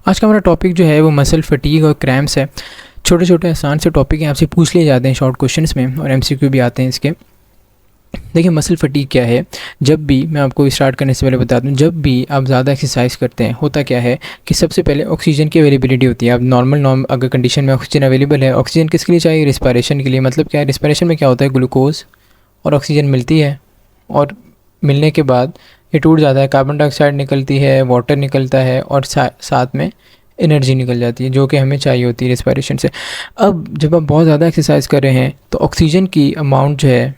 आज का हमारा टॉपिक जो है वो मसल फटीग और क्रैम्प्स है। छोटे छोटे आसान से टॉपिक हैं, आपसे पूछ लिए जाते हैं शॉर्ट क्वेश्चंस में और एमसीक्यू भी आते हैं इसके। देखिए मसल फटीग क्या है। जब भी मैं आपको स्टार्ट करने से पहले बता दूं, जब भी आप ज़्यादा एक्सरसाइज करते हैं होता क्या है कि सबसे पहले ऑक्सीजन की अवेलेबिलिटी होती है। अब नॉर्मल अगर कंडीशन में ऑक्सीजन अवेलेबल है, ऑक्सीजन किसके लिए चाहिए? रिस्पायरेशन के लिए। मतलब क्या है, रिस्पायरेशन में क्या होता है, ग्लूकोज और ऑक्सीजन मिलती है और मिलने के बाद ये टूट जाता है, कार्बन डाइऑक्साइड निकलती है, वाटर निकलता है और साथ में एनर्जी निकल जाती है जो कि हमें चाहिए होती है रिस्पायरेशन से। अब जब आप बहुत ज़्यादा एक्सरसाइज कर रहे हैं तो ऑक्सीजन की अमाउंट जो है,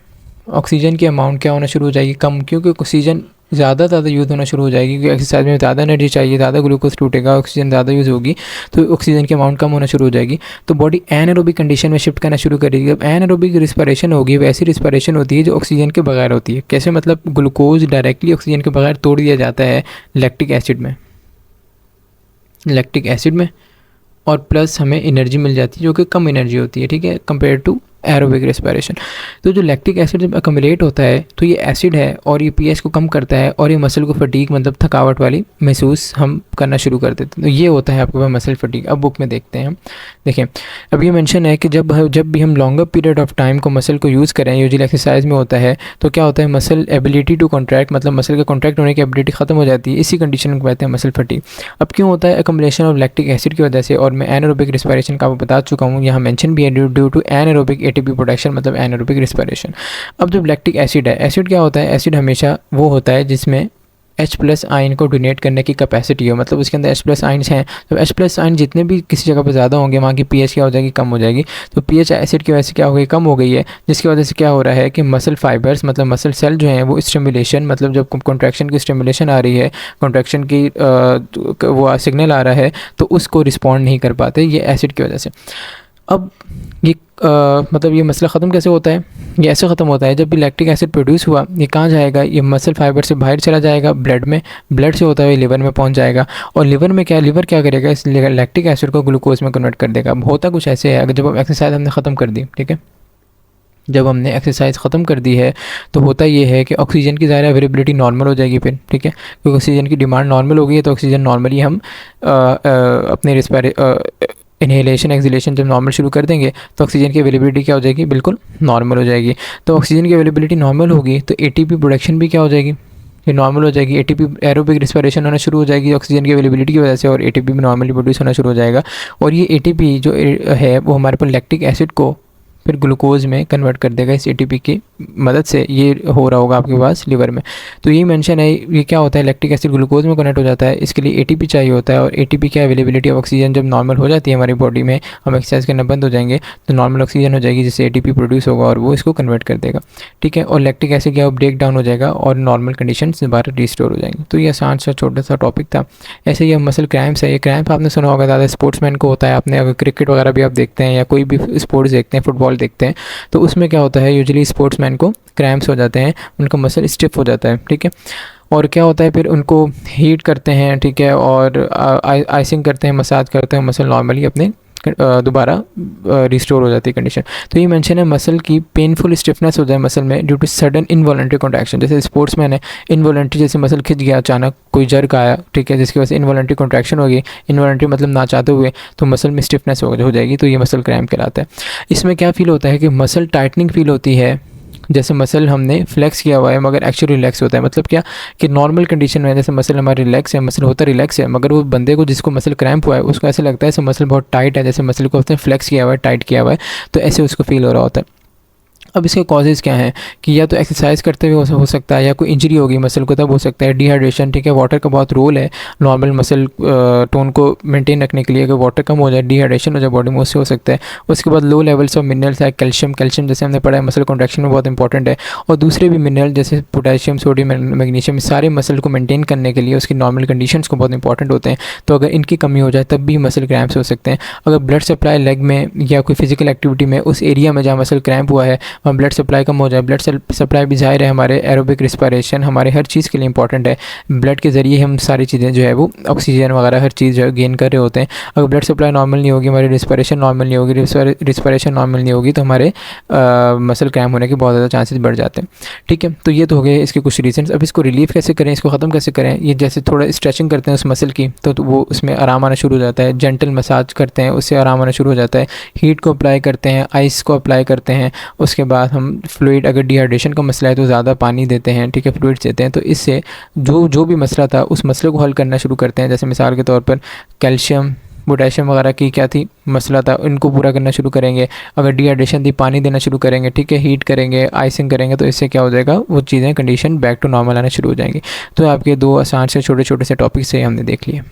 ऑक्सीजन की अमाउंट क्या होना शुरू हो जाएगी? कम, क्योंकि ऑक्सीजन ज़्यादा यूज़ होना शुरू हो जाएगी क्योंकि एक्सरसाइज में ज़्यादा एनर्जी चाहिए, ज़्यादा ग्लूकोज टूटेगा, ऑक्सीजन ज़्यादा यूज़ होगी तो ऑक्सीजन की अमाउंट कम होना शुरू हो जाएगी। तो बॉडी एनारोबिक कंडीशन में शिफ्ट करना शुरू करेगी। जब एनारोबिक रिस्पायरेशन होगी, वैसी रिस्पायरेशन होती है जो ऑक्सीजन के बगैर होती है। कैसे? मतलब ग्लूकोज डायरेक्टली ऑक्सीजन के बगैर तोड़ दिया जाता है लैक्टिक एसिड में और प्लस हमें एनर्जी मिल जाती है जो कि कम एनर्जी होती है, ठीक है, कंपेयर टू एरोबिक रेस्पिरेशन। तो जो लैक्टिक एसिड जब अकमुलेट होता है तो ये एसिड है और ये पीएच को कम करता है और ये मसल को फटीग मतलब थकावट वाली महसूस हम करना शुरू कर देते हैं। तो ये होता है आपके पास मसल फटीग। अब बुक में देखते हैं हम। देखें, अब ये मेंशन है कि जब भी हम लॉन्गर पीरियड ऑफ टाइम को मसल को यूज़ करें, यूजुअली एक्सरसाइज में होता है, तो क्या होता है, मसल एबिलिटी टू कॉन्ट्रैक्ट, मतलब मसल का कॉन्ट्रैक्ट होने की एबिलिटी ख़त्म हो जाती है। इसी कंडीशन को कहते हैं मसल फटीग। अब क्यों होता है? अकमुलेशन ऑफ लैक्टिक एसिड की वजह से। और मैं एनारोबिक रिस्पायरेशन का आपको बता चुका हूँ, यहाँ मेंशन भी है, due to anaerobic ATP production, मतलब एनारोबिक रिस्पायरेशन। अब जब लैक्टिक एसिड है, एसिड क्या होता है? एसिड हमेशा वो होता है जिसमें H प्लस आयन को डोनेट करने की कैपेसिटी हो, मतलब उसके अंदर H प्लस आयन्स हैं। तो H प्लस आयन जितने भी किसी जगह पर ज़्यादा होंगे वहाँ की पीएच क्या हो जाएगी? कम हो जाएगी। तो पीएच एसिड की वजह से क्या हो गई? कम हो गई है, जिसकी वजह से क्या हो रहा है कि मसल फाइबर्स मतलब मसल सेल जो हैं वो स्टिमुलेशन, मतलब जब कॉन्ट्रैक्शन की स्टिमुलेशन आ रही है, कॉन्ट्रैक्शन की वो सिग्नल आ रहा है तो उसको रिस्पॉन्ड नहीं कर पाते, ये एसिड की वजह से। अब ये मतलब ये मसला ख़त्म कैसे होता है? ये ऐसे ख़त्म होता है जब भी लैक्टिक एसिड प्रोड्यूस हुआ, ये कहाँ जाएगा? ये मसल फाइबर से बाहर चला जाएगा ब्लड में, ब्लड से होता हुआ लिवर में पहुँच जाएगा। और लिवर में क्या, लिवर क्या करेगा? इस लैक्टिक एसिड को ग्लूकोज में कन्वर्ट कर देगा। अब होता कुछ ऐसे है, अगर जब हम एक्सरसाइज हमने ख़त्म कर दी, ठीक है, जब हमने एक्सरसाइज ख़त्म कर दी है तो होता ये है कि ऑक्सीजन की ज़ाहिर अवेलेबिलिटी नॉर्मल हो जाएगी फिर, ठीक है, क्योंकि ऑक्सीजन की डिमांड नॉर्मल हो गई है तो ऑक्सीजन नॉर्मली हम अपने इनहेलेशन एक्सहेलेशन जब नॉर्मल शुरू कर देंगे तो ऑक्सीजन की अवेलेबिलिटी क्या हो जाएगी? बिल्कुल नॉर्मल हो जाएगी। तो ऑक्सीजन की अवेलेबिलिटी नॉर्मल होगी तो एटीपी प्रोडक्शन भी क्या हो जाएगी? ये नॉर्मल हो जाएगी। एटीपी एरोबिक रिस्पायरेशन होना शुरू हो जाएगी ऑक्सीजन की अवेलेबिलिटी की वजह से और एटीपी भी नॉर्मली प्रोड्यूस होना शुरू हो जाएगा। और ये एटीपी जो है वो हमारे पास लैक्टिक एसिड को फिर ग्लूकोज में कन्वर्ट कर देगा इस एटीपी की मदद से। ये हो रहा होगा आपके पास लिवर में। तो यही मेंशन है, ये क्या होता है, लैक्टिक एसिड ग्लूकोज में कन्वर्ट हो जाता है, इसके लिए एटीपी चाहिए होता है। और एटीपी क्या, अवेलेबिलिटी ऑफ ऑक्सीजन जब नॉर्मल हो जाती है हमारी बॉडी में, हम एक्सरसाइज करना बंद हो जाएंगे तो नॉर्मल ऑक्सीजन हो जाएगी जिससे एटीपी प्रोड्यूस होगा और वो इसको कन्वर्ट कर देगा, ठीक है। और लैक्टिक एसिड क्या ब्रेक डाउन हो जाएगा और नॉर्मल कंडीशन दोबारा रिस्टोर हो जाएंगे। तो ये आसान सा छोटा सा टॉपिक था। ऐसे ही मसल क्रैम्प्स है, ये क्रैम्प आपने सुना होगा ज़्यादा स्पोर्ट्समैन को होता है। आपने अगर क्रिकेट वगैरह भी आप देखते हैं या कोई भी स्पोर्ट्स देखते हैं, फुटबॉल देखते हैं, तो उसमें क्या होता है, यूजुअली स्पोर्ट्समैन को क्रैम्प्स हो जाते हैं, उनका मसल स्टिफ हो जाता है, ठीक है। और क्या होता है फिर उनको हीट करते हैं, ठीक है, और आइसिंग करते हैं, मसाज करते हैं, मसल नॉर्मली अपने दोबारा रिस्टोर हो जाती है कंडीशन। तो ये मेंशन है मसल की पेनफुल स्टिफनेस हो जाए मसल में due to sudden involuntary contraction. जैसे स्पोर्ट्समैन है, इनवॉलंटरी जैसे मसल खिंच गया, अचानक कोई जर्क आया, ठीक है, जिसकी वजह से इनवॉलंटरी कॉन्ट्रैक्शन होगी, इनवॉलंटरी मतलब ना चाहते हुए, तो मसल में स्टिफनेस हो जाएगी, तो ये मसल क्रैम्प कहलाता है। इसमें क्या फील होता है कि मसल टाइटनिंग फील होती है, जैसे मसल हमने फ्लेक्स किया हुआ है मगर एक्चुअली रिलैक्स होता है। मतलब क्या कि नॉर्मल कंडीशन में जैसे मसल हमारा रिलैक्स है, मसल होता रिलैक्स है, मगर वो बंदे को जिसको मसल क्रैम्प हुआ है उसको ऐसे लगता है जैसे मसल बहुत टाइट है, जैसे मसल को उसने फ्लेक्स किया हुआ है, टाइट किया हुआ है, तो ऐसे उसको फील हो रहा होता है। अब इसके कॉजेज़ क्या हैं कि या तो एक्सरसाइज करते हुए हो सकता है, या कोई इंजरी होगी मसल को तब हो सकता है, डिहाइड्रेशन, ठीक है, वाटर का बहुत रोल है नॉर्मल मसल टोन को मेंटेन रखने के लिए। अगर वाटर कम हो जाए, डिहाइड्रेशन हो जाए बॉडी में, उससे हो सकता है। उसके बाद लो लेवल्स ऑफ मिनरल्स है, कैल्शियम जैसे हमने पढ़ा है मसल कॉन्ट्रैक्शन में बहुत इंपॉर्टेंट है, और दूसरे भी मिनरल जैसे पोटेशियम, सोडियम, मैग्नीशियम, सारे मसल को मेंटेन करने के लिए उसकी नॉर्मल कंडीशंस को बहुत इंपॉर्टेंट होते हैं। तो अगर इनकी कमी हो जाए तब भी मसल क्रैम्प्स हो सकते हैं। अगर ब्लड सप्लाई लेग में या कोई फिजिकल एक्टिविटी में उस एरिया में जहाँ मसल क्रैम्प हुआ है वहाँ ब्लड सप्लाई कम हो जाए। ब्लड सप्लाई भी ज़ाहिर है हमारे एरोबिक रिस्पायरेशन हमारे हर चीज़ के लिए इंपॉर्टेंट है। ब्लड के ज़रिए हम सारी चीज़ें जो है वो ऑक्सीजन वगैरह हर चीज़ जो है गेन कर रहे होते हैं। अगर ब्लड सप्लाई नॉर्मल नहीं होगी, हमारी रिस्पायरेशन नॉर्मल नहीं होगी, रिस्पायरेशन नॉर्मल नहीं होगी, तो हमारे मसल क्रैम्प होने के बहुत ज़्यादा चांसेस बढ़ जाते हैं। ठीक है, तो ये तो हो गए इसके कुछ रीजंस। अब इसको रिलीव कैसे करें, इसको ख़त्म कैसे करें? ये जैसे थोड़ा स्ट्रेचिंग करते हैं उस मसल की तो वो उसमें आराम आना शुरू हो जाता है। जेंटल मसाज करते हैं उससे आराम आना शुरू हो जाता है। हीट को अप्लाई करते हैं, आइस को अप्लाई करते हैं। उसके बाद हम फ्लूइड, अगर डिहाइड्रेशन का मसला है तो ज़्यादा पानी देते हैं, ठीक है, फ्लूइड्स देते हैं। तो इससे जो भी मसला था उस मसले को हल करना शुरू करते हैं। जैसे मिसाल के तौर पर कैल्शियम, पोटेशियम वगैरह की क्या थी मसला था, इनको पूरा करना शुरू करेंगे। अगर डिहाइड्रेशन थी, पानी देना शुरू करेंगे, ठीक है, हीट करेंगे, आइसिंग करेंगे, तो इससे क्या हो जाएगा, वो चीज़ें कंडीशन बैक टू नॉर्मल आना शुरू हो जाएंगी। तो आपके 2 आसान से छोटे छोटे से टॉपिक से हमने देख लिए।